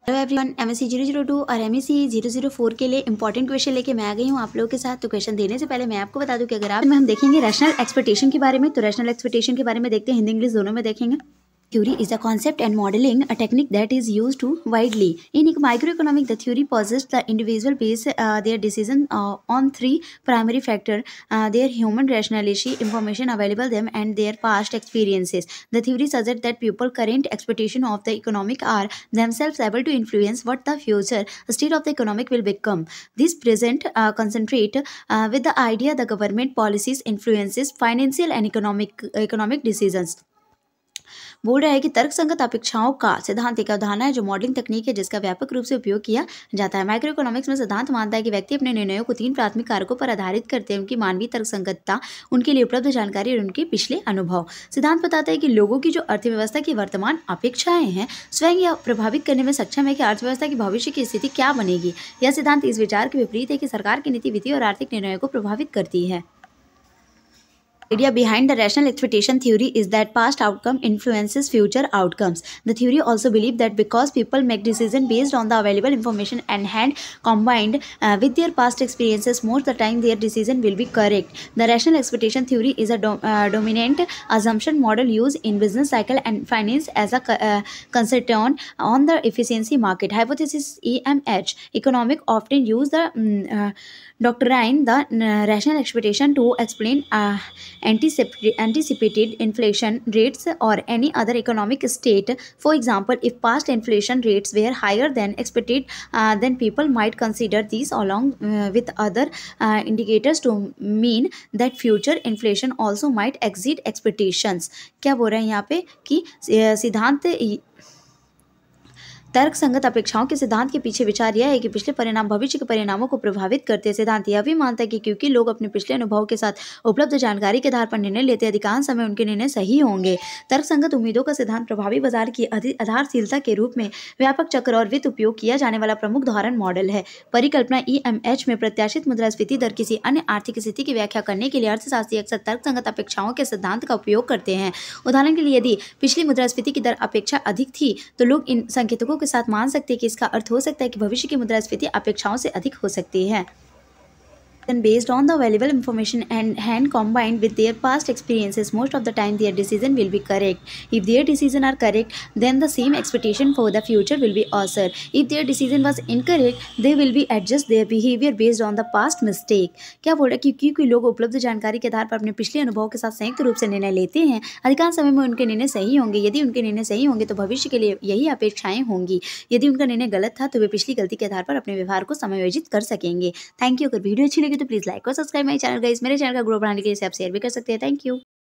Hello everyone, MSc 002 और MSc 004 के लिए इंपॉर्टेंट क्वेश्चन लेके मैं आ गई हूँ आप लोगों के साथ। तो क्वेश्चन देने से पहले मैं आपको बता दूं कि अगर आप में हम देखेंगे रैशनल एक्सपेक्टेशन के बारे में, तो रैशनल एक्सपेक्टेशन के बारे में देखते हैं, हिंदी इंग्लिश दोनों में देखेंगे। Theory is a concept and modeling, a technique that is used to widely. In microeconomics, the theory posits the individual base their decision on three primary factors: their human rationality, information available them, and their past experiences. The theory suggests that people's current expectation of the economic are themselves able to influence what the future state of the economic will become. This present concentrate with the idea the government policies influences financial and economic decisions. बोल रहा है कि तर्कसंगत अपेक्षाओं का सिद्धांत एक अवधारणा है जो मॉडलिंग तकनीक है जिसका व्यापक रूप से उपयोग किया जाता है। माइक्रो इकोनॉमिक्स में सिद्धांत मानता है कि व्यक्ति अपने निर्णयों को तीन प्राथमिक कारकों पर आधारित करते हैं: उनकी मानवीय तर्कसंगतता, उनके लिए उपलब्ध जानकारी और उनके पिछले अनुभव। सिद्धांत बताता है कि लोगों की जो अर्थव्यवस्था की वर्तमान अपेक्षाएं हैं स्वयं यह प्रभावित करने में सक्षम है कि अर्थव्यवस्था की भविष्य की स्थिति क्या बनेगी। यह सिद्धांत इस विचार के विपरीत है कि सरकार की नीति वित्तीय और आर्थिक निर्णयों को प्रभावित करती है। Idea behind the rational expectation theory is that past outcome influences future outcomes. The theory also believes that because people make decisions based on the available information and hand combined with their past experiences, most of the time their decision will be correct. The rational expectation theory is a dominant assumption model used in business cycle and finance as a consultant on the efficiency market. Hypothesis EMH economic often use the doctrine the rational expectation to explain anticipated inflation rates or any other economic state. For example, if past inflation rates were higher than expected, then people might consider these along with other indicators to mean that future inflation also might exceed expectations. क्या बोल रहे हैं यहाँ पे कि सिद्धांत तर्क संगत अपेक्षाओं के सिद्धांत के पीछे विचार यह है कि पिछले परिणाम भविष्य के परिणामों को प्रभावित करते हैं। सिद्धांत यह भी मानता है कि क्योंकि लोग अपने पिछले अनुभव के साथ उपलब्ध जानकारी के आधार पर निर्णय लेते हैं, अधिकांश समय उनके निर्णय सही होंगे। तर्क संगत उम्मीदों का सिद्धांत प्रभावी बाजार की आधारशिलता के रूप में व्यापक चक्र और वित्त उपयोग किया जाने वाला प्रमुख उदाहरण मॉडल है। परिकल्पना EMH में प्रत्याशित मुद्रास्फीति दर किसी अन्य आर्थिक स्थिति की व्याख्या करने के लिए अर्थशास्त्री अक्सर तर्क संगत अपेक्षाओं के सिद्धांत का उपयोग करते हैं। उदाहरण के लिए, यदि पिछली मुद्रास्फीति की दर अपेक्षा अधिक थी तो लोग इन संकेतकों के साथ मान सकते हैं कि इसका अर्थ हो सकता है कि भविष्य की मुद्रास्फीति अपेक्षाओं से अधिक हो सकती है। Then based on the available information and hand combined with their past experiences, most of the time their decision will be correct. If their decision are correct, then the same expectation for the future will be assured. If their decision was incorrect, they will be adjust their behavior based on the past mistake. क्या बोल रहा है कि क्योंकि लोग उपलब्ध जानकारी के आधार पर अपने पिछले अनुभव के साथ संयुक्त रूप से निर्णय लेते हैं, अधिकांश समय में उनके निर्णय सही होंगे। यदि उनके निर्णय सही होंगे तो भविष्य के लिए यही अपेक्षाएं होंगी। यदि उनका निर्णय गलत था तो वे पिछली गलती के आधार पर अपने व्यवहार को समायोजित कर सकेंगे। Thank you. अगर वीडियो अच्छी लगी तो प्लीज लाइक और सब्सक्राइब माय चैनल गाइस। मेरे चैनल का ग्रो बढ़ाने के लिए आप शेयर भी कर सकते हैं। Thank you.